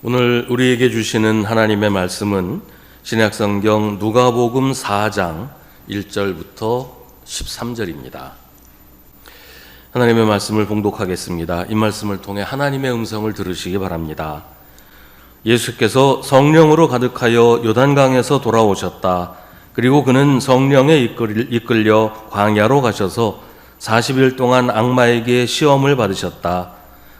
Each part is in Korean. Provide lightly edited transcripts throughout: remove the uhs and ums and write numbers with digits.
오늘 우리에게 주시는 하나님의 말씀은 신약성경 누가복음 4장 1절부터 13절입니다. 하나님의 말씀을 봉독하겠습니다. 이 말씀을 통해 하나님의 음성을 들으시기 바랍니다. 예수께서 성령으로 가득하여 요단강에서 돌아오셨다. 그리고 그는 성령에 이끌려 광야로 가셔서 40일 동안 악마에게 시험을 받으셨다.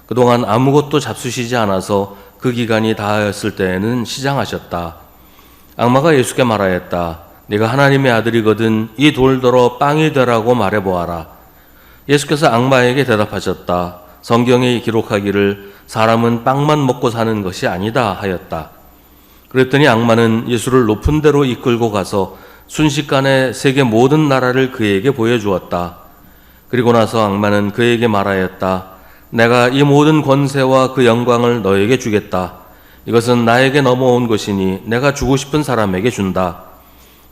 그동안 아무것도 잡수시지 않아서 그 기간이 다하였을 때에는 시장하셨다. 악마가 예수께 말하였다. 네가 하나님의 아들이거든 이 돌더러 빵이 되라고 말해보아라. 예수께서 악마에게 대답하셨다. 성경에 기록하기를 사람은 빵만 먹고 사는 것이 아니다 하였다. 그랬더니 악마는 예수를 높은 데로 이끌고 가서 순식간에 세계 모든 나라를 그에게 보여주었다. 그리고 나서 악마는 그에게 말하였다. 내가 이 모든 권세와 그 영광을 너에게 주겠다. 이것은 나에게 넘어온 것이니 내가 주고 싶은 사람에게 준다.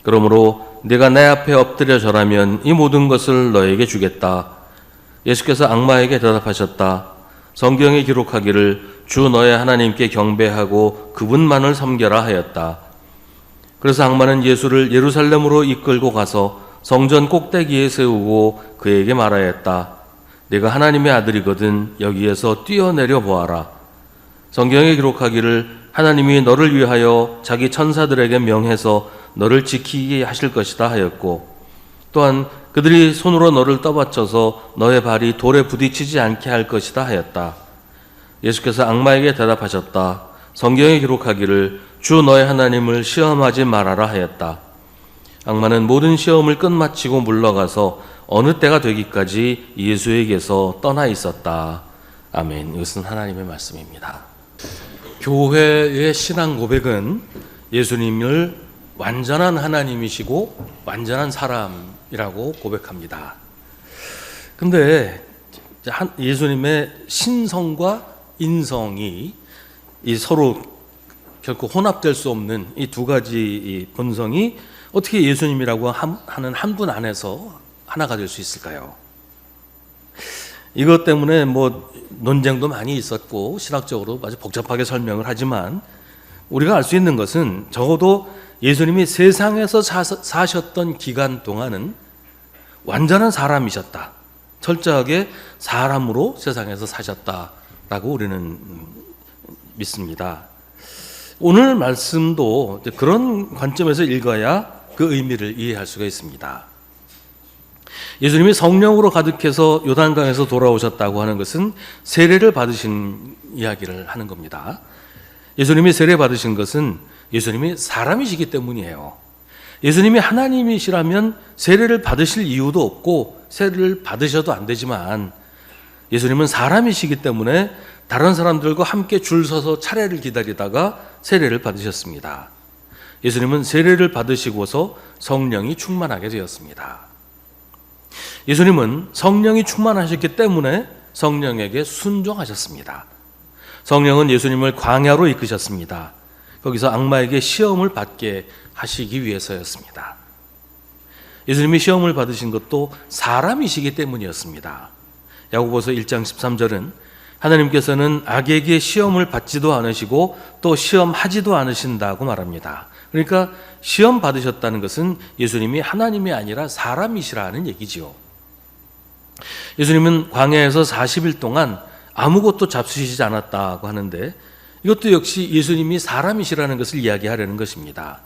그러므로 네가 내 앞에 엎드려 절하면 이 모든 것을 너에게 주겠다. 예수께서 악마에게 대답하셨다. 성경에 기록하기를 주 너의 하나님께 경배하고 그분만을 섬겨라 하였다. 그래서 악마는 예수를 예루살렘으로 이끌고 가서 성전 꼭대기에 세우고 그에게 말하였다. 네가 하나님의 아들이거든 여기에서 뛰어내려 보아라. 성경에 기록하기를 하나님이 너를 위하여 자기 천사들에게 명해서 너를 지키게 하실 것이다 하였고, 또한 그들이 손으로 너를 떠받쳐서 너의 발이 돌에 부딪히지 않게 할 것이다 하였다. 예수께서 악마에게 대답하셨다. 성경에 기록하기를 주 너의 하나님을 시험하지 말아라 하였다. 악마는 모든 시험을 끝마치고 물러가서 어느 때가 되기까지 예수에게서 떠나 있었다. 아멘. 이것은 하나님의 말씀입니다. 교회의 신앙 고백은 예수님을 완전한 하나님이시고 완전한 사람이라고 고백합니다. 근데 예수님의 신성과 인성이 이 서로 결코 혼합될 수 없는 이 두 가지 본성이 어떻게 예수님이라고 하는 한 분 안에서 하나가 될 수 있을까요? 이것 때문에 논쟁도 많이 있었고 신학적으로 아주 복잡하게 설명을 하지만 우리가 알 수 있는 것은 적어도 예수님이 세상에서 사셨던 기간 동안은 완전한 사람이셨다. 철저하게 사람으로 세상에서 사셨다라고 우리는 믿습니다. 오늘 말씀도 그런 관점에서 읽어야 그 의미를 이해할 수가 있습니다. 예수님이 성령으로 가득해서 요단강에서 돌아오셨다고 하는 것은 세례를 받으신 이야기를 하는 겁니다. 예수님이 세례 받으신 것은 예수님이 사람이시기 때문이에요. 예수님이 하나님이시라면 세례를 받으실 이유도 없고 세례를 받으셔도 안 되지만 예수님은 사람이시기 때문에 다른 사람들과 함께 줄 서서 차례를 기다리다가 세례를 받으셨습니다. 예수님은 세례를 받으시고서 성령이 충만하게 되었습니다. 예수님은 성령이 충만하셨기 때문에 성령에게 순종하셨습니다. 성령은 예수님을 광야로 이끄셨습니다. 거기서 악마에게 시험을 받게 하시기 위해서였습니다. 예수님이 시험을 받으신 것도 사람이시기 때문이었습니다. 야고보서 1장 13절은 하나님께서는 악에게 시험을 받지도 않으시고 또 시험하지도 않으신다고 말합니다. 그러니까 시험 받으셨다는 것은 예수님이 하나님이 아니라 사람이시라는 얘기지요. 예수님은 광야에서 40일 동안 아무것도 잡수시지 않았다고 하는데 이것도 역시 예수님이 사람이시라는 것을 이야기하려는 것입니다.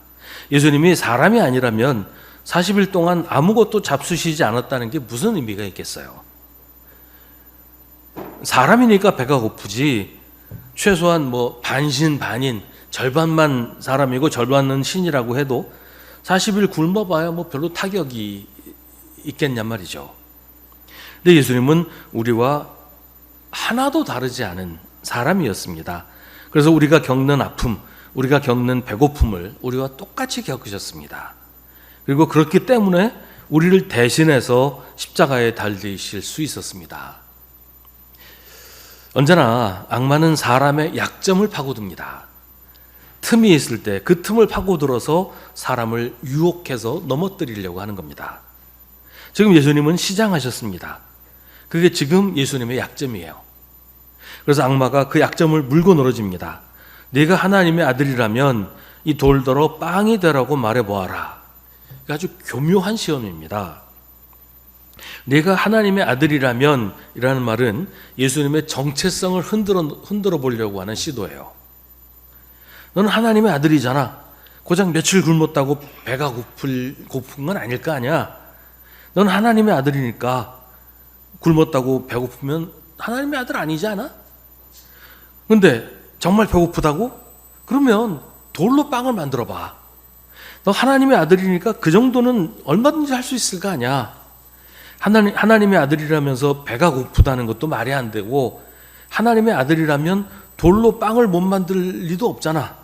예수님이 사람이 아니라면 40일 동안 아무것도 잡수시지 않았다는 게 무슨 의미가 있겠어요? 사람이니까 배가 고프지 최소한 반신반인 절반만 사람이고 절반은 신이라고 해도 40일 굶어봐야 별로 타격이 있겠냔 말이죠. 근데 예수님은 우리와 하나도 다르지 않은 사람이었습니다. 그래서 우리가 겪는 아픔, 우리가 겪는 배고픔을 우리와 똑같이 겪으셨습니다. 그리고 그렇기 때문에 우리를 대신해서 십자가에 달리실 수 있었습니다. 언제나 악마는 사람의 약점을 파고듭니다. 틈이 있을 때 그 틈을 파고들어서 사람을 유혹해서 넘어뜨리려고 하는 겁니다. 지금 예수님은 시장하셨습니다. 그게 지금 예수님의 약점이에요. 그래서 악마가 그 약점을 물고 늘어집니다. 네가 하나님의 아들이라면 이 돌더러 빵이 되라고 말해보아라. 아주 교묘한 시험입니다. 네가 하나님의 아들이라면 이라는 말은 예수님의 정체성을 흔들어 보려고 하는 시도예요. 너는 하나님의 아들이잖아. 고작 며칠 굶었다고 배가 고픈 건 아닐 거 아니야. 넌 하나님의 아들이니까 굶었다고 배고프면 하나님의 아들 아니지 않아? 근데 정말 배고프다고? 그러면 돌로 빵을 만들어 봐. 너 하나님의 아들이니까 그 정도는 얼마든지 할 수 있을 거 아니야. 하나님의 아들이라면서 배가 고프다는 것도 말이 안 되고, 하나님의 아들이라면 돌로 빵을 못 만들 리도 없잖아.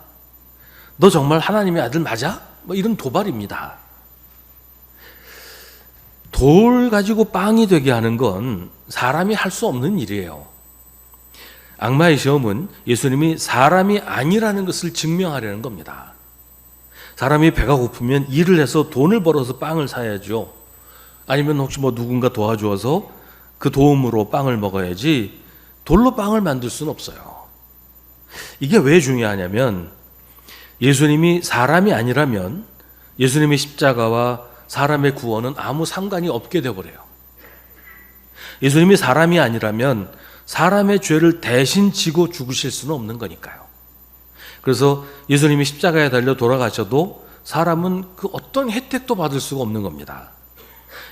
너 정말 하나님의 아들 맞아? 뭐 이런 도발입니다. 돌 가지고 빵이 되게 하는 건 사람이 할 수 없는 일이에요. 악마의 시험은 예수님이 사람이 아니라는 것을 증명하려는 겁니다. 사람이 배가 고프면 일을 해서 돈을 벌어서 빵을 사야죠. 아니면 혹시 누군가 도와주어서 그 도움으로 빵을 먹어야지 돌로 빵을 만들 수는 없어요. 이게 왜 중요하냐면 예수님이 사람이 아니라면 예수님의 십자가와 사람의 구원은 아무 상관이 없게 되어버려요. 예수님이 사람이 아니라면 사람의 죄를 대신 지고 죽으실 수는 없는 거니까요. 그래서 예수님이 십자가에 달려 돌아가셔도 사람은 그 어떤 혜택도 받을 수가 없는 겁니다.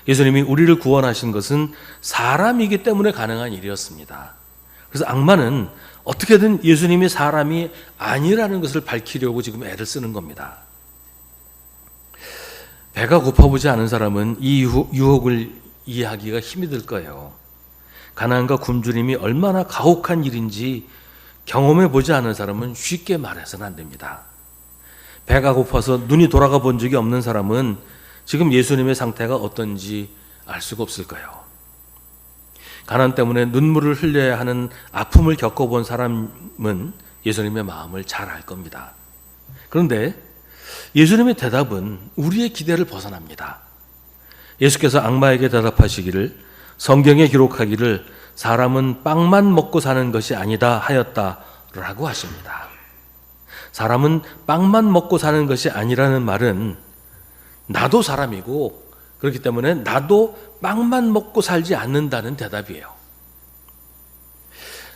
예수님이 우리를 구원하신 것은 사람이기 때문에 가능한 일이었습니다. 그래서 악마는 어떻게든 예수님이 사람이 아니라는 것을 밝히려고 지금 애를 쓰는 겁니다. 배가 고파보지 않은 사람은 이 유혹을 이해하기가 힘이 들 거예요. 가난과 굶주림이 얼마나 가혹한 일인지 경험해 보지 않은 사람은 쉽게 말해서는 안 됩니다. 배가 고파서 눈이 돌아가 본 적이 없는 사람은 지금 예수님의 상태가 어떤지 알 수가 없을 거예요. 가난 때문에 눈물을 흘려야 하는 아픔을 겪어본 사람은 예수님의 마음을 잘 알 겁니다. 그런데 예수님의 대답은 우리의 기대를 벗어납니다. 예수께서 악마에게 대답하시기를 성경에 기록하기를 사람은 빵만 먹고 사는 것이 아니다 하였다라고 하십니다. 사람은 빵만 먹고 사는 것이 아니라는 말은 나도 사람이고 그렇기 때문에 나도 빵만 먹고 살지 않는다는 대답이에요.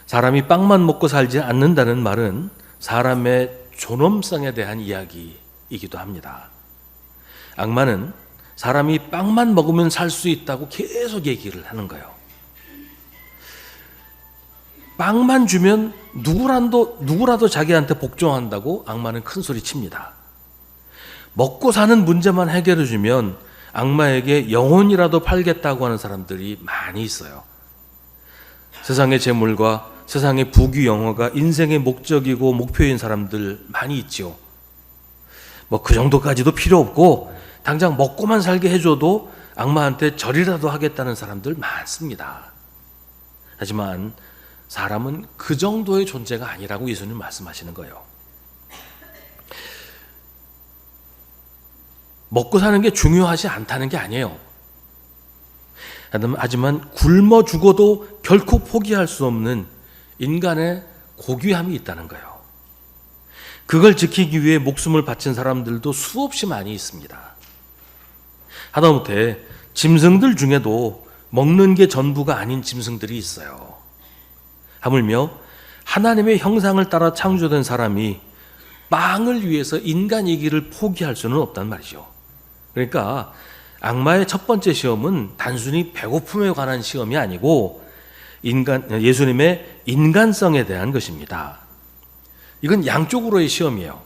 사람이 빵만 먹고 살지 않는다는 말은 사람의 존엄성에 대한 이야기이기도 합니다. 악마는 사람이 빵만 먹으면 살 수 있다고 계속 얘기를 하는 거예요. 빵만 주면 누구라도 자기한테 복종한다고 악마는 큰 소리 칩니다. 먹고 사는 문제만 해결해 주면 악마에게 영혼이라도 팔겠다고 하는 사람들이 많이 있어요. 세상의 재물과 세상의 부귀 영화가 인생의 목적이고 목표인 사람들 많이 있죠. 그 정도까지도 필요 없고 당장 먹고만 살게 해줘도 악마한테 절이라도 하겠다는 사람들 많습니다. 하지만 사람은 그 정도의 존재가 아니라고 예수님 말씀하시는 거예요. 먹고 사는 게 중요하지 않다는 게 아니에요. 하지만 굶어 죽어도 결코 포기할 수 없는 인간의 고귀함이 있다는 거예요. 그걸 지키기 위해 목숨을 바친 사람들도 수없이 많이 있습니다. 하다못해 짐승들 중에도 먹는 게 전부가 아닌 짐승들이 있어요. 하물며 하나님의 형상을 따라 창조된 사람이 빵을 위해서 인간이기를 포기할 수는 없단 말이죠. 그러니까 악마의 첫 번째 시험은 단순히 배고픔에 관한 시험이 아니고 예수님의 인간성에 대한 것입니다. 이건 양쪽으로의 시험이에요.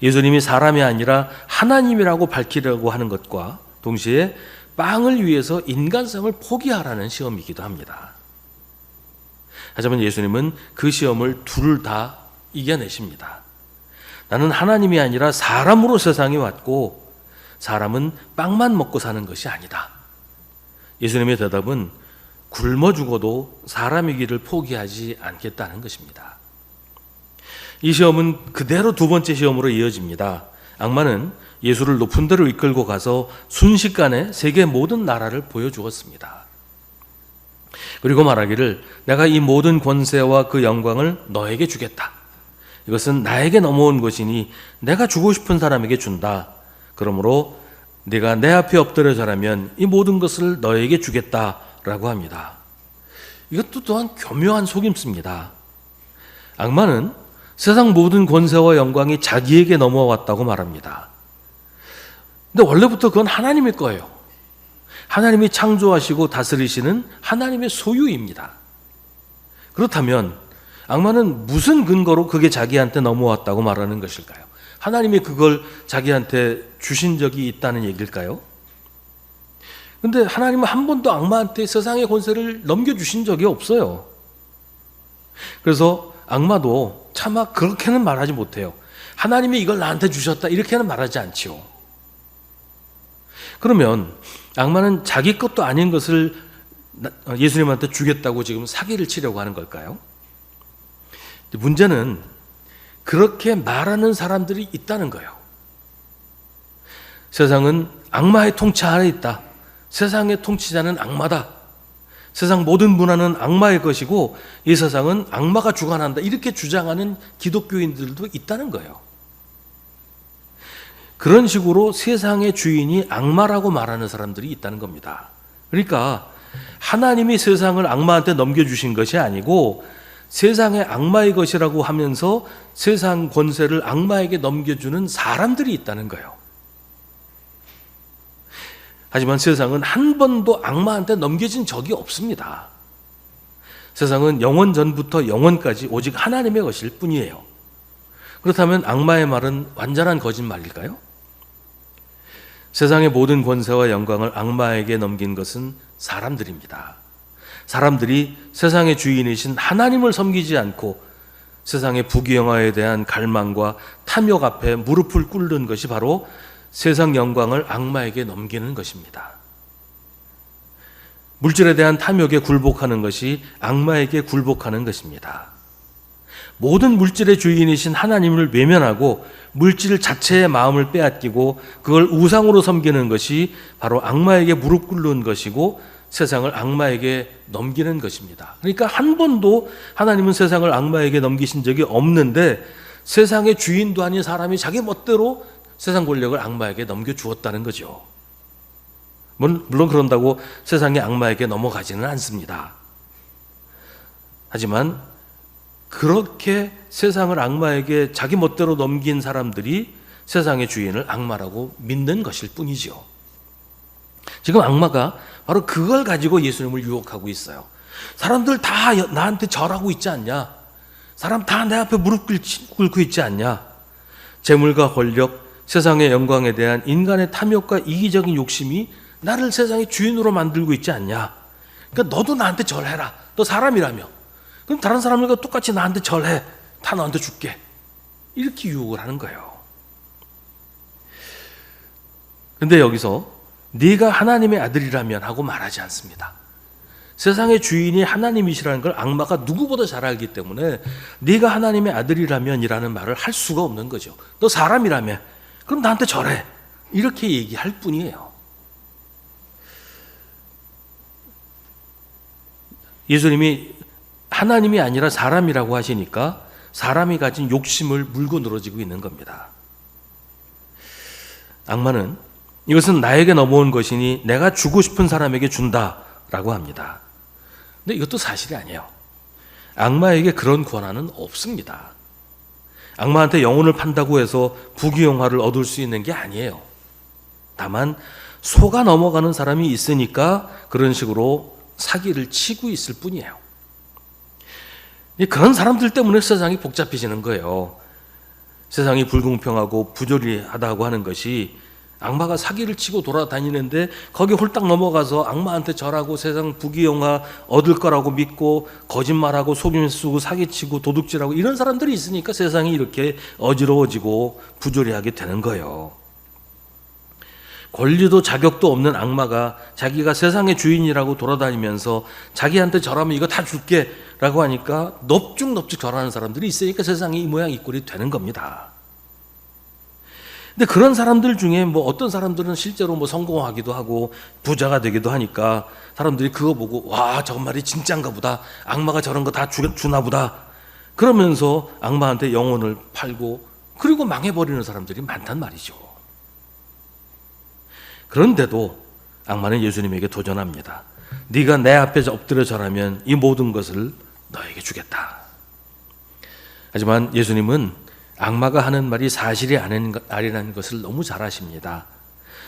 예수님이 사람이 아니라 하나님이라고 밝히려고 하는 것과 동시에 빵을 위해서 인간성을 포기하라는 시험이기도 합니다. 하지만 예수님은 그 시험을 둘 다 이겨내십니다. 나는 하나님이 아니라 사람으로 세상에 왔고 사람은 빵만 먹고 사는 것이 아니다. 예수님의 대답은 굶어 죽어도 사람이기를 포기하지 않겠다는 것입니다. 이 시험은 그대로 두 번째 시험으로 이어집니다. 악마는 예수를 높은 데로 이끌고 가서 순식간에 세계 모든 나라를 보여주었습니다. 그리고 말하기를 내가 이 모든 권세와 그 영광을 너에게 주겠다. 이것은 나에게 넘어온 것이니 내가 주고 싶은 사람에게 준다. 그러므로 네가 내 앞에 엎드려 절하면 이 모든 것을 너에게 주겠다라고 합니다. 이것도 또한 교묘한 속임수입니다. 악마는 세상 모든 권세와 영광이 자기에게 넘어왔다고 말합니다. 근데 원래부터 그건 하나님의 거예요. 하나님이 창조하시고 다스리시는 하나님의 소유입니다. 그렇다면 악마는 무슨 근거로 그게 자기한테 넘어왔다고 말하는 것일까요? 하나님이 그걸 자기한테 주신 적이 있다는 얘기일까요? 근데 하나님은 한 번도 악마한테 세상의 권세를 넘겨주신 적이 없어요. 그래서 악마도 차마 그렇게는 말하지 못해요. 하나님이 이걸 나한테 주셨다 이렇게는 말하지 않지요. 그러면 악마는 자기 것도 아닌 것을 예수님한테 주겠다고 지금 사기를 치려고 하는 걸까요? 문제는 그렇게 말하는 사람들이 있다는 거예요. 세상은 악마의 통치 아래 있다. 세상의 통치자는 악마다. 세상 모든 문화는 악마의 것이고 이 세상은 악마가 주관한다. 이렇게 주장하는 기독교인들도 있다는 거예요. 그런 식으로 세상의 주인이 악마라고 말하는 사람들이 있다는 겁니다. 그러니까 하나님이 세상을 악마한테 넘겨주신 것이 아니고 세상의 악마의 것이라고 하면서 세상 권세를 악마에게 넘겨주는 사람들이 있다는 거예요. 하지만 세상은 한 번도 악마한테 넘겨진 적이 없습니다. 세상은 영원 전부터 영원까지 오직 하나님의 것일 뿐이에요. 그렇다면 악마의 말은 완전한 거짓말일까요? 세상의 모든 권세와 영광을 악마에게 넘긴 것은 사람들입니다. 사람들이 세상의 주인이신 하나님을 섬기지 않고 세상의 부귀영화에 대한 갈망과 탐욕 앞에 무릎을 꿇는 것이 바로 세상 영광을 악마에게 넘기는 것입니다. 물질에 대한 탐욕에 굴복하는 것이 악마에게 굴복하는 것입니다. 모든 물질의 주인이신 하나님을 외면하고 물질 자체의 마음을 빼앗기고 그걸 우상으로 섬기는 것이 바로 악마에게 무릎 꿇는 것이고 세상을 악마에게 넘기는 것입니다. 그러니까 한 번도 하나님은 세상을 악마에게 넘기신 적이 없는데 세상의 주인도 아닌 사람이 자기 멋대로 세상 권력을 악마에게 넘겨주었다는 거죠. 물론 그런다고 세상이 악마에게 넘어가지는 않습니다. 하지만 그렇게 세상을 악마에게 자기 멋대로 넘긴 사람들이 세상의 주인을 악마라고 믿는 것일 뿐이죠. 지금 악마가 바로 그걸 가지고 예수님을 유혹하고 있어요. 사람들 다 나한테 절하고 있지 않냐? 사람 다 내 앞에 무릎 꿇고 있지 않냐? 재물과 권력, 세상의 영광에 대한 인간의 탐욕과 이기적인 욕심이 나를 세상의 주인으로 만들고 있지 않냐? 그러니까 너도 나한테 절해라. 너 사람이라며. 그럼 다른 사람들과 똑같이 나한테 절해. 다 너한테 줄게. 이렇게 유혹을 하는 거예요. 근데 여기서 네가 하나님의 아들이라면 하고 말하지 않습니다. 세상의 주인이 하나님이시라는 걸 악마가 누구보다 잘 알기 때문에 네가 하나님의 아들이라면이라는 말을 할 수가 없는 거죠. 너 사람이라며. 그럼 나한테 절해. 이렇게 얘기할 뿐이에요. 예수님이 하나님이 아니라 사람이라고 하시니까 사람이 가진 욕심을 물고 늘어지고 있는 겁니다. 악마는 이것은 나에게 넘어온 것이니 내가 주고 싶은 사람에게 준다라고 합니다. 근데 이것도 사실이 아니에요. 악마에게 그런 권한은 없습니다. 악마한테 영혼을 판다고 해서 부귀영화를 얻을 수 있는 게 아니에요. 다만 속아 넘어가는 사람이 있으니까 그런 식으로 사기를 치고 있을 뿐이에요. 그런 사람들 때문에 세상이 복잡해지는 거예요. 세상이 불공평하고 부조리하다고 하는 것이 악마가 사기를 치고 돌아다니는데 거기 홀딱 넘어가서 악마한테 절하고 세상 부귀영화 얻을 거라고 믿고 거짓말하고 속임 쓰고 사기치고 도둑질하고 이런 사람들이 있으니까 세상이 이렇게 어지러워지고 부조리하게 되는 거예요. 권리도 자격도 없는 악마가 자기가 세상의 주인이라고 돌아다니면서 자기한테 절하면 이거 다 줄게 라고 하니까 넙죽넙죽 절하는 사람들이 있으니까 세상이 이 모양 이 꼴이 되는 겁니다. 근데 그런 사람들 중에 뭐 어떤 사람들은 실제로 뭐 성공하기도 하고 부자가 되기도 하니까 사람들이 그거 보고 와, 저말이 진짜인가 보다. 악마가 저런 거 다 주나 보다. 그러면서 악마한테 영혼을 팔고 그리고 망해버리는 사람들이 많단 말이죠. 그런데도 악마는 예수님에게 도전합니다. 네가 내 앞에 엎드려 절하면 이 모든 것을 너에게 주겠다. 하지만 예수님은 악마가 하는 말이 사실이 아니라는 것을 너무 잘 아십니다.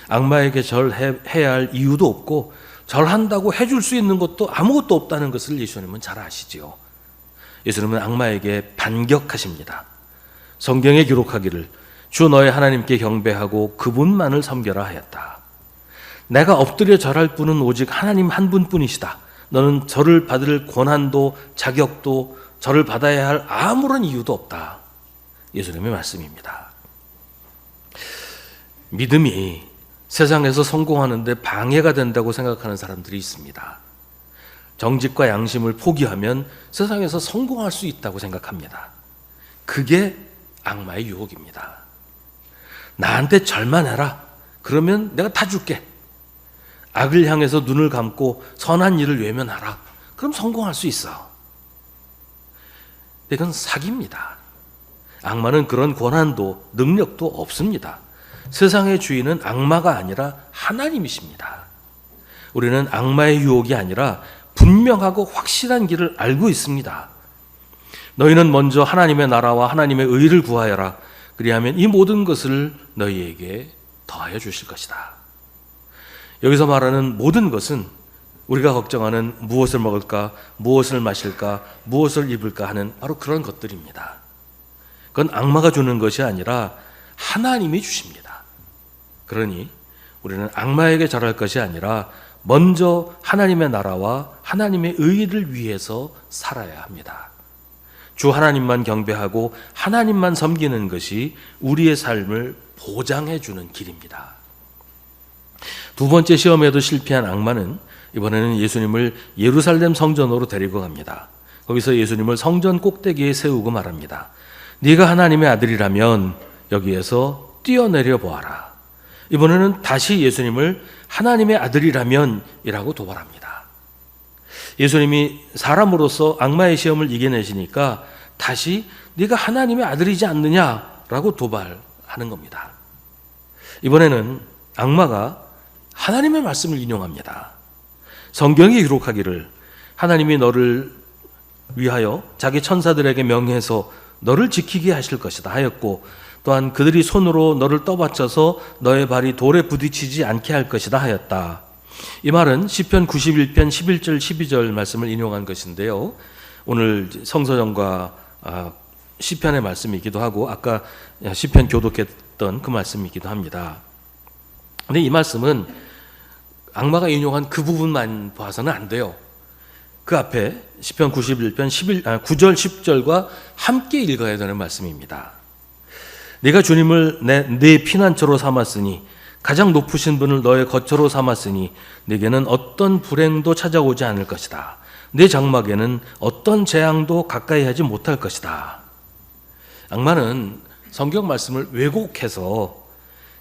악마에게 절해야 할 이유도 없고 절한다고 해줄 수 있는 것도 아무것도 없다는 것을 예수님은 잘 아시지요. 예수님은 악마에게 반격하십니다. 성경에 기록하기를 주 너의 하나님께 경배하고 그분만을 섬겨라 하였다. 내가 엎드려 절할 분은 오직 하나님 한 분뿐이시다. 너는 절을 받을 권한도 자격도 절을 받아야 할 아무런 이유도 없다. 예수님의 말씀입니다. 믿음이 세상에서 성공하는데 방해가 된다고 생각하는 사람들이 있습니다. 정직과 양심을 포기하면 세상에서 성공할 수 있다고 생각합니다. 그게 악마의 유혹입니다. 나한테 절만 해라. 그러면 내가 다 줄게. 악을 향해서 눈을 감고 선한 일을 외면하라. 그럼 성공할 수 있어. 이건 사기입니다. 악마는 그런 권한도 능력도 없습니다. 세상의 주인은 악마가 아니라 하나님이십니다. 우리는 악마의 유혹이 아니라 분명하고 확실한 길을 알고 있습니다. 너희는 먼저 하나님의 나라와 하나님의 의를 구하여라. 그리하면 이 모든 것을 너희에게 더하여 주실 것이다. 여기서 말하는 모든 것은 우리가 걱정하는 무엇을 먹을까, 무엇을 마실까, 무엇을 입을까 하는 바로 그런 것들입니다. 그건 악마가 주는 것이 아니라 하나님이 주십니다. 그러니 우리는 악마에게 절할 것이 아니라 먼저 하나님의 나라와 하나님의 의를 위해서 살아야 합니다. 주 하나님만 경배하고 하나님만 섬기는 것이 우리의 삶을 보장해 주는 길입니다. 두 번째 시험에도 실패한 악마는 이번에는 예수님을 예루살렘 성전으로 데리고 갑니다. 거기서 예수님을 성전 꼭대기에 세우고 말합니다. 네가 하나님의 아들이라면 여기에서 뛰어내려 보아라. 이번에는 다시 예수님을 하나님의 아들이라면이라고 도발합니다. 예수님이 사람으로서 악마의 시험을 이겨내시니까 다시 네가 하나님의 아들이지 않느냐라고 도발하는 겁니다. 이번에는 악마가 하나님의 말씀을 인용합니다. 성경이 기록하기를 하나님이 너를 위하여 자기 천사들에게 명해서 너를 지키게 하실 것이다 하였고 또한 그들이 손으로 너를 떠받쳐서 너의 발이 돌에 부딪히지 않게 할 것이다 하였다. 이 말은 시편 91편 11절 12절 말씀을 인용한 것인데요. 오늘 성서정과 시편의 말씀이기도 하고 아까 시편 교독했던 그 말씀이기도 합니다. 근데 이 말씀은 악마가 인용한 그 부분만 봐서는 안 돼요. 그 앞에 시편 91편 9절 10절과 함께 읽어야 되는 말씀입니다. 네가 주님을 내 피난처로 삼았으니 가장 높으신 분을 너의 거처로 삼았으니 네게는 어떤 불행도 찾아오지 않을 것이다. 내 장막에는 어떤 재앙도 가까이 하지 못할 것이다. 악마는 성경 말씀을 왜곡해서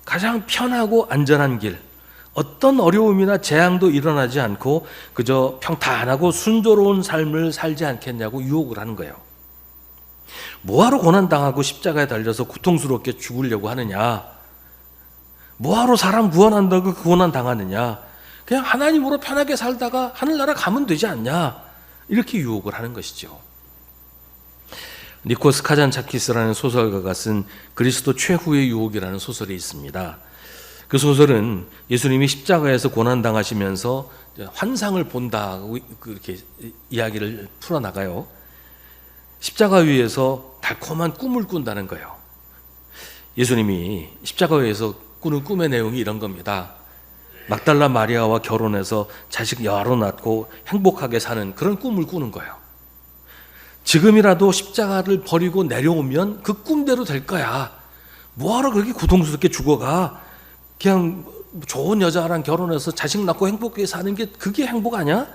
가장 편하고 안전한 길, 어떤 어려움이나 재앙도 일어나지 않고 그저 평탄하고 순조로운 삶을 살지 않겠냐고 유혹을 하는 거예요. 뭐하러 고난당하고 십자가에 달려서 고통스럽게 죽으려고 하느냐? 뭐하러 사람 구원한다고 그 고난 당하느냐? 그냥 하나님으로 편하게 살다가 하늘나라 가면 되지 않냐? 이렇게 유혹을 하는 것이죠. 니코스 카잔차키스라는 소설가가 쓴 그리스도 최후의 유혹이라는 소설이 있습니다. 그 소설은 예수님이 십자가에서 고난당하시면서 환상을 본다고 그렇게 이야기를 풀어나가요. 십자가 위에서 달콤한 꿈을 꾼다는 거예요. 예수님이 십자가 위에서 꾸는 꿈의 내용이 이런 겁니다. 막달라 마리아와 결혼해서 자식 여러 낳고 행복하게 사는 그런 꿈을 꾸는 거예요. 지금이라도 십자가를 버리고 내려오면 그 꿈대로 될 거야. 뭐하러 그렇게 고통스럽게 죽어가? 그냥 좋은 여자랑 결혼해서 자식 낳고 행복하게 사는 게 그게 행복 아니야?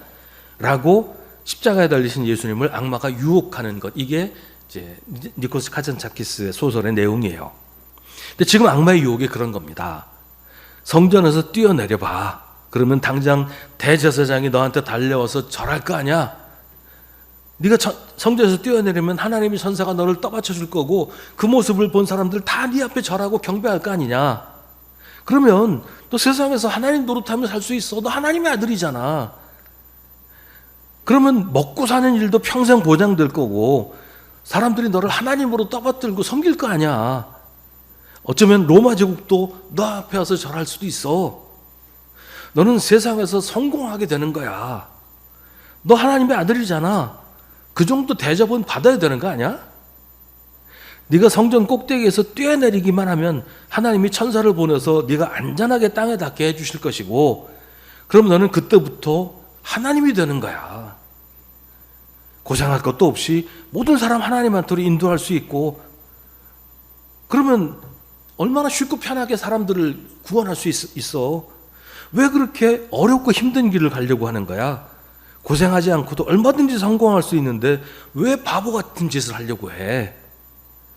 라고 십자가에 달리신 예수님을 악마가 유혹하는 것. 이게 이제 니코스 카잔차키스의 소설의 내용이에요. 근데 지금 악마의 유혹이 그런 겁니다. 성전에서 뛰어내려 봐. 그러면 당장 대제사장이 너한테 달려와서 절할 거 아니야? 네가 성전에서 뛰어내리면 하나님의 천사가 너를 떠받쳐 줄 거고 그 모습을 본 사람들 다 네 앞에 절하고 경배할 거 아니냐. 그러면 또 세상에서 하나님 노릇하며 살 수 있어. 너 하나님의 아들이잖아. 그러면 먹고 사는 일도 평생 보장될 거고 사람들이 너를 하나님으로 떠받들고 섬길 거 아니야. 어쩌면 로마 제국도 너 앞에 와서 절할 수도 있어. 너는 세상에서 성공하게 되는 거야. 너 하나님의 아들이잖아. 그 정도 대접은 받아야 되는 거 아니야? 네가 성전 꼭대기에서 뛰어내리기만 하면 하나님이 천사를 보내서 네가 안전하게 땅에 닿게 해주실 것이고, 그럼 너는 그때부터 하나님이 되는 거야. 고생할 것도 없이 모든 사람 하나님한테로 인도할 수 있고, 그러면 얼마나 쉽고 편하게 사람들을 구원할 수 있어. 왜 그렇게 어렵고 힘든 길을 가려고 하는 거야? 고생하지 않고도 얼마든지 성공할 수 있는데 왜 바보 같은 짓을 하려고 해?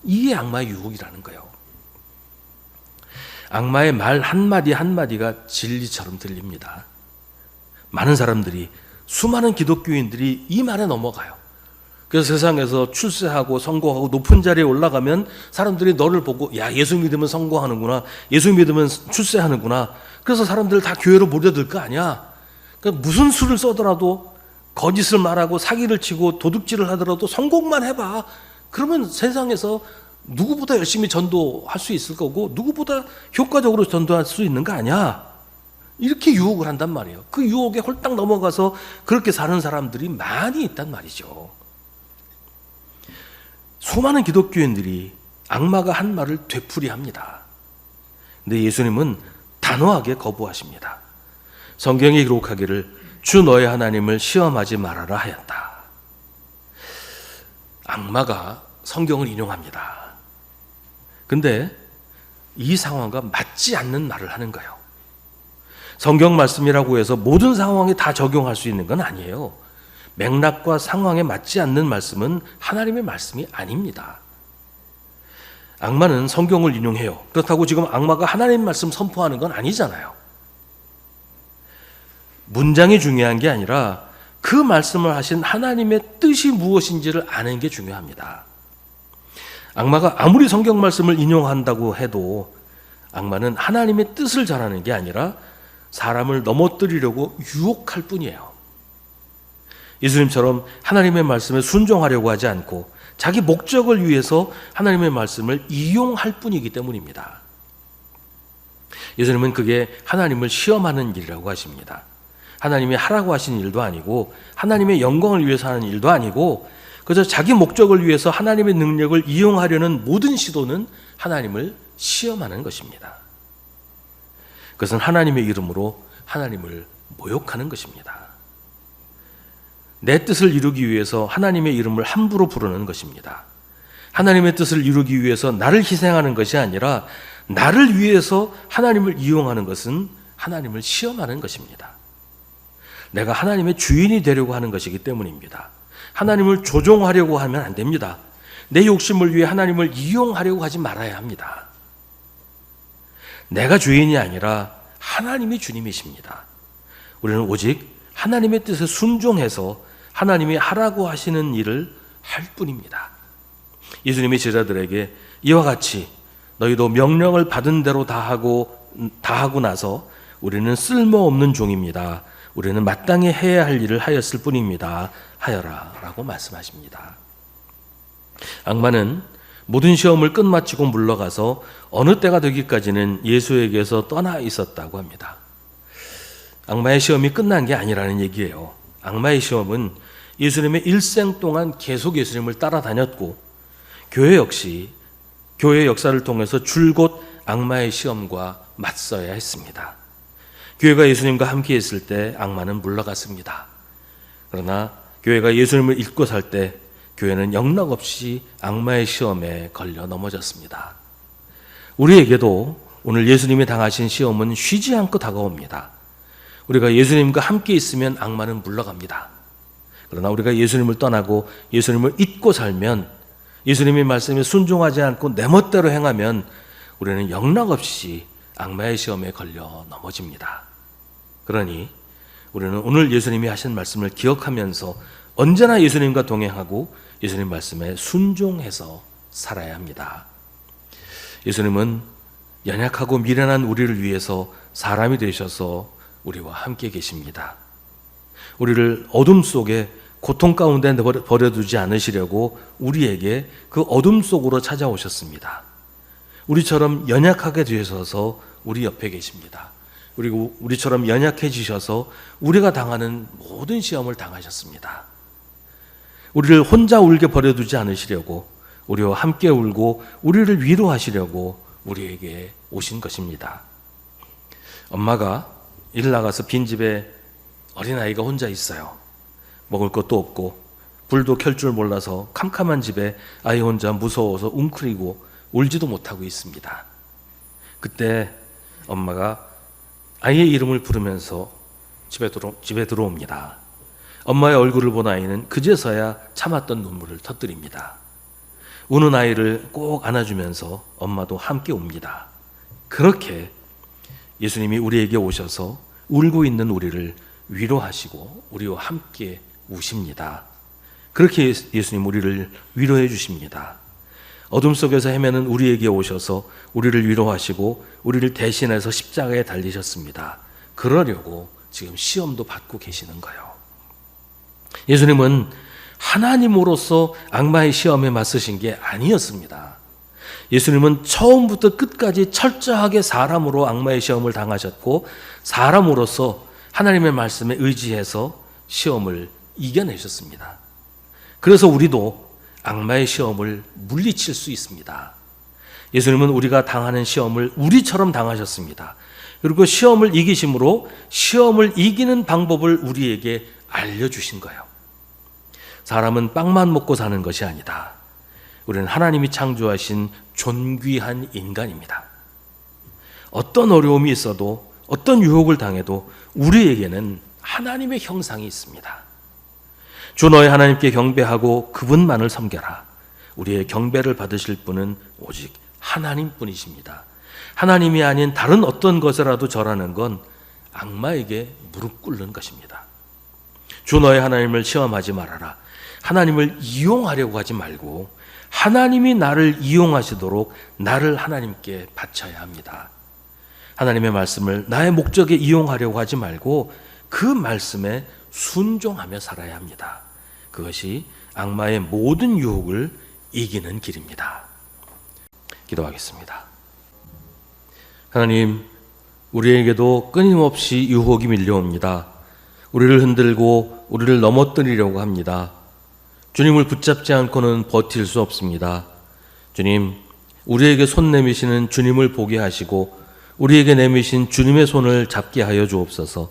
이게 악마의 유혹이라는 거예요. 악마의 말 한마디 한마디가 진리처럼 들립니다. 많은 사람들이, 수많은 기독교인들이 이 말에 넘어가요. 그래서 세상에서 출세하고 성공하고 높은 자리에 올라가면 사람들이 너를 보고, 야, 예수 믿으면 성공하는구나, 예수 믿으면 출세하는구나. 그래서 사람들 다 교회로 몰려들 거 아니야. 그러니까 무슨 수를 써더라도, 거짓을 말하고 사기를 치고 도둑질을 하더라도 성공만 해봐. 그러면 세상에서 누구보다 열심히 전도할 수 있을 거고 누구보다 효과적으로 전도할 수 있는 거 아니야. 이렇게 유혹을 한단 말이에요. 그 유혹에 홀딱 넘어가서 그렇게 사는 사람들이 많이 있단 말이죠. 수많은 기독교인들이 악마가 한 말을 되풀이합니다. 근데 예수님은 단호하게 거부하십니다. 성경에 기록하기를 주 너의 하나님을 시험하지 말아라 하였다. 악마가 성경을 인용합니다. 근데 이 상황과 맞지 않는 말을 하는 거예요. 성경 말씀이라고 해서 모든 상황에 다 적용할 수 있는 건 아니에요. 맥락과 상황에 맞지 않는 말씀은 하나님의 말씀이 아닙니다. 악마는 성경을 인용해요. 그렇다고 지금 악마가 하나님 말씀 선포하는 건 아니잖아요. 문장이 중요한 게 아니라 그 말씀을 하신 하나님의 뜻이 무엇인지를 아는 게 중요합니다. 악마가 아무리 성경 말씀을 인용한다고 해도 악마는 하나님의 뜻을 전하는 게 아니라 사람을 넘어뜨리려고 유혹할 뿐이에요. 예수님처럼 하나님의 말씀에 순종하려고 하지 않고 자기 목적을 위해서 하나님의 말씀을 이용할 뿐이기 때문입니다. 예수님은 그게 하나님을 시험하는 일이라고 하십니다. 하나님이 하라고 하신 일도 아니고 하나님의 영광을 위해서 하는 일도 아니고 그저 자기 목적을 위해서 하나님의 능력을 이용하려는 모든 시도는 하나님을 시험하는 것입니다. 그것은 하나님의 이름으로 하나님을 모욕하는 것입니다. 내 뜻을 이루기 위해서 하나님의 이름을 함부로 부르는 것입니다. 하나님의 뜻을 이루기 위해서 나를 희생하는 것이 아니라 나를 위해서 하나님을 이용하는 것은 하나님을 시험하는 것입니다. 내가 하나님의 주인이 되려고 하는 것이기 때문입니다. 하나님을 조종하려고 하면 안 됩니다. 내 욕심을 위해 하나님을 이용하려고 하지 말아야 합니다. 내가 주인이 아니라 하나님이 주님이십니다. 우리는 오직 하나님의 뜻에 순종해서 하나님이 하라고 하시는 일을 할 뿐입니다. 예수님이 제자들에게 이와 같이 너희도 명령을 받은 대로 다 하고 나서 우리는 쓸모없는 종입니다. 우리는 마땅히 해야 할 일을 하였을 뿐입니다. 하여라 라고 말씀하십니다. 악마는 모든 시험을 끝마치고 물러가서 어느 때가 되기까지는 예수에게서 떠나 있었다고 합니다. 악마의 시험이 끝난 게 아니라는 얘기예요. 악마의 시험은 예수님의 일생 동안 계속 예수님을 따라다녔고 교회 역시 교회 역사를 통해서 줄곧 악마의 시험과 맞서야 했습니다. 교회가 예수님과 함께 했을 때 악마는 물러갔습니다. 그러나 교회가 예수님을 잊고 살 때 교회는 영락없이 악마의 시험에 걸려 넘어졌습니다. 우리에게도 오늘 예수님이 당하신 시험은 쉬지 않고 다가옵니다. 우리가 예수님과 함께 있으면 악마는 물러갑니다. 그러나 우리가 예수님을 떠나고 예수님을 잊고 살면, 예수님의 말씀에 순종하지 않고 내 멋대로 행하면 우리는 영락없이 악마의 시험에 걸려 넘어집니다. 그러니 우리는 오늘 예수님이 하신 말씀을 기억하면서 언제나 예수님과 동행하고 예수님 말씀에 순종해서 살아야 합니다. 예수님은 연약하고 미련한 우리를 위해서 사람이 되셔서 우리와 함께 계십니다. 우리를 어둠 속에 고통 가운데 버려두지 않으시려고 우리에게 그 어둠 속으로 찾아오셨습니다. 우리처럼 연약하게 되셔서 우리 옆에 계십니다. 그리고 우리처럼 연약해지셔서 우리가 당하는 모든 시험을 당하셨습니다. 우리를 혼자 울게 버려두지 않으시려고 우리와 함께 울고 우리를 위로하시려고 우리에게 오신 것입니다. 엄마가 일 나가서 빈집에 어린아이가 혼자 있어요. 먹을 것도 없고 불도 켤 줄 몰라서 캄캄한 집에 아이 혼자 무서워서 웅크리고 울지도 못하고 있습니다. 그때 엄마가 아이의 이름을 부르면서 집에 들어옵니다. 엄마의 얼굴을 본 아이는 그제서야 참았던 눈물을 터뜨립니다. 우는 아이를 꼭 안아주면서 엄마도 함께 웁니다. 그렇게 예수님이 우리에게 오셔서 울고 있는 우리를 위로하시고 우리와 함께 우십니다. 그렇게 예수님 우리를 위로해 주십니다. 어둠 속에서 헤매는 우리에게 오셔서 우리를 위로하시고 우리를 대신해서 십자가에 달리셨습니다. 그러려고 지금 시험도 받고 계시는 거예요. 예수님은 하나님으로서 악마의 시험에 맞서신 게 아니었습니다. 예수님은 처음부터 끝까지 철저하게 사람으로 악마의 시험을 당하셨고 사람으로서 하나님의 말씀에 의지해서 시험을 이겨내셨습니다. 그래서 우리도 악마의 시험을 물리칠 수 있습니다. 예수님은 우리가 당하는 시험을 우리처럼 당하셨습니다. 그리고 시험을 이기심으로 시험을 이기는 방법을 우리에게 알려주신 거예요. 사람은 빵만 먹고 사는 것이 아니다. 우리는 하나님이 창조하신 존귀한 인간입니다. 어떤 어려움이 있어도 어떤 유혹을 당해도 우리에게는 하나님의 형상이 있습니다. 주 너의 하나님께 경배하고 그분만을 섬겨라. 우리의 경배를 받으실 분은 오직 하나님뿐이십니다. 하나님이 아닌 다른 어떤 것이라도 절하는 건 악마에게 무릎 꿇는 것입니다. 주 너의 하나님을 시험하지 말아라. 하나님을 이용하려고 하지 말고 하나님이 나를 이용하시도록 나를 하나님께 바쳐야 합니다. 하나님의 말씀을 나의 목적에 이용하려고 하지 말고 그 말씀에 순종하며 살아야 합니다. 그것이 악마의 모든 유혹을 이기는 길입니다. 기도하겠습니다. 하나님, 우리에게도 끊임없이 유혹이 밀려옵니다. 우리를 흔들고 우리를 넘어뜨리려고 합니다. 주님을 붙잡지 않고는 버틸 수 없습니다. 주님, 우리에게 손 내미시는 주님을 보게 하시고 우리에게 내미신 주님의 손을 잡게 하여 주옵소서.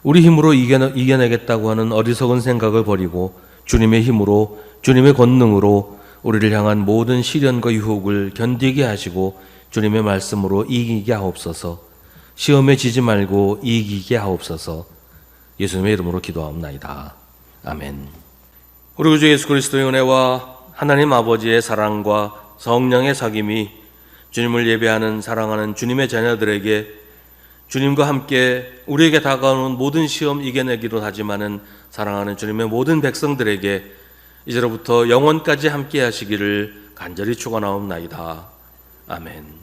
우리 힘으로 이겨내겠다고 하는 어리석은 생각을 버리고 주님의 힘으로, 주님의 권능으로 우리를 향한 모든 시련과 유혹을 견디게 하시고 주님의 말씀으로 이기게 하옵소서. 시험에 지지 말고 이기게 하옵소서. 예수님의 이름으로 기도하옵나이다. 아멘. 우리 구주 예수 그리스도의 은혜와 하나님 아버지의 사랑과 성령의 사귐이 주님을 예배하는 사랑하는 주님의 자녀들에게 주님과 함께 우리에게 다가오는 모든 시험 이겨내기로 다짐하는 사랑하는 주님의 모든 백성들에게 이제로부터 영원까지 함께 하시기를 간절히 축원하옵나이다. 아멘.